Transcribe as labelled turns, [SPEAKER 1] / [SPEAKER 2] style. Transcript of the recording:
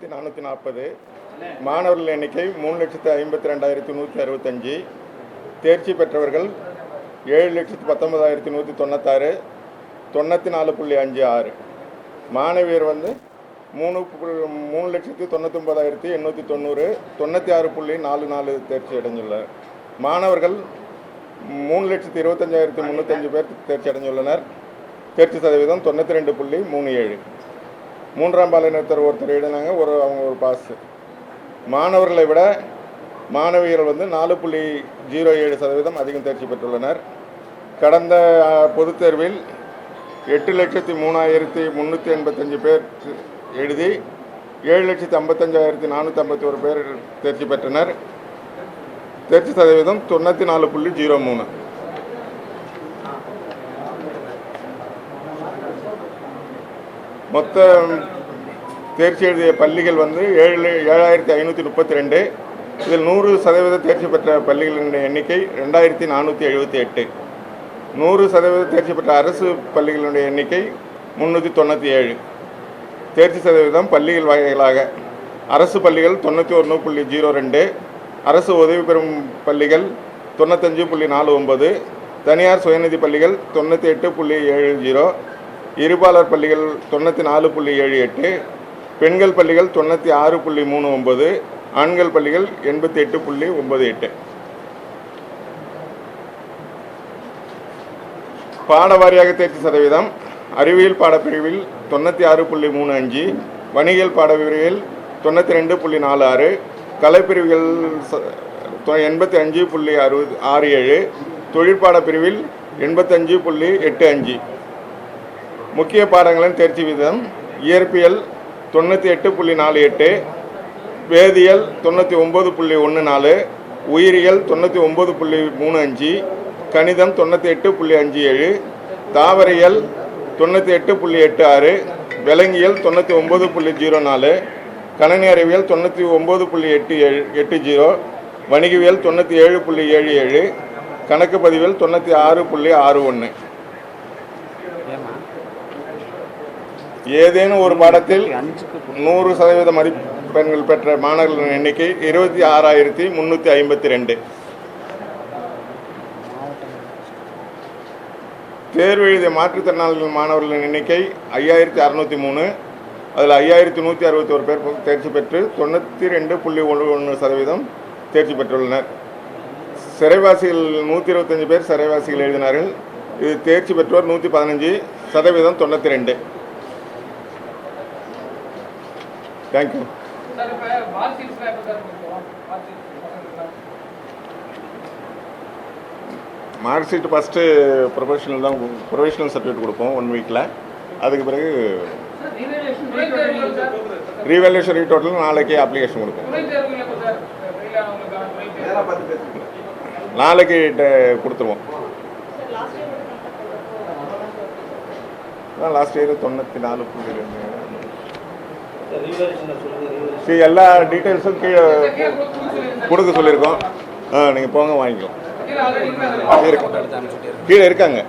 [SPEAKER 1] 440 மாணவர்கள் எண்ணிக்கை 3,52,165. தேர்ச்சி பெற்றவர்கள் 7,19,196, 94.56. மாணவியர் 3,99,890, 96.44 தேர்ச்சி அடைந்துள்ளனர். மாணவர்கள் 3,25,305 பேர் தேர்ச்சி அடைந்துள்ளனர். தேர்ச்சி சதவீதம் 92.37. மூன்றாம் பாலினத்தர் ஒருத்தர் எழுதினாங்க, அவங்க ஒரு பாஸ். மாணவர்களை விட மாணவியர்கள் 4.07% அதிகம் தேர்ச்சி பெற்றுள்ளனர். கடந்த பொதுத் தேர்வில் 8,03,385 பேர் எழுதி 7,55,451 பேர் தேர்ச்சி பெற்றனர். தேர்ச்சி சதவீதம் 94.03. மொத்த தேர்ச்சி எழுதிய பள்ளிகள் 7,532. இதில் 100% தேர்ச்சி பெற்ற பள்ளிகளின் எண்ணிக்கை 2,478. 100% தேர்ச்சி பெற்ற அரசு பள்ளிகளுடைய எண்ணிக்கை 397. தேர்ச்சி சதவீதம் பள்ளிகள் வகைகளாக: அரசு பள்ளிகள் 91.02, அரசு உதவி பெறும் பள்ளிகள் 95.49, தனியார் சுயநிதி பள்ளிகள் 98.70, இருபாலர் பள்ளிகள் 94.78, பெண்கள் பள்ளிகள் 96.39, ஆண்கள் பள்ளிகள் 88.98. பாட வாரியாக தேர்ச்சி சதவீதம்: அறிவியல் பாடப்பிரிவில் 96.35, வணிகல் பாடப்பிரிவில் 92.46, கலைப்பிரிவுகள் 85.67, தொழிற்பாட பிரிவில் 85.85. முக்கிய பாடங்களின் தேர்ச்சி வீதம்: இயற்பியல் 98.48, வேதியியல் 99.14, உயிரியல் 99.35, கணிதம் 98.57, தாவரியல் 98.86, விலங்கியல் 99.04, கணனி அறிவியல் 99.80, வணிகவியல் 97.77, கணக்கு பதிவியல் 96.61. ஏதேனும் ஒரு பாடத்தில் 100% மதிப்பெண்கள் பெற்ற மாணவர்களின் எண்ணிக்கை 26,352. தேர்வு எழுதிய மாற்றுத்திறனாளிகள் மாணவர்களின் எண்ணிக்கை 5,603. அதில் 5,161 பேர் தேர்ச்சி பெற்று 92.11% தேர்ச்சி பெற்றுள்ளனர். சிறைவாசிகள் 125 பேர் சிறைவாசிகள் எழுதினார்கள். இது தேர்ச்சி பெற்றோர் 115, சதவீதம் 92. Thank you. Mark sheet first professional certificate கொடுப்போம் 1 வீக்கில். அதுக்கு பிறகு ரீவேல்யூஷன் ரீடோட்டல் நாளைக்கு அப்ளிகேஷன் கொடுப்போம். நாளைக்கு கொடுத்துருவோம். Last year 94.2. எல்லா டீட்டெயில்ஸும் கீழே கொடுக்க சொல்லியிருக்கோம். நீங்கள் போங்க வாங்கிக்கலாம். கீழே இருக்காங்க.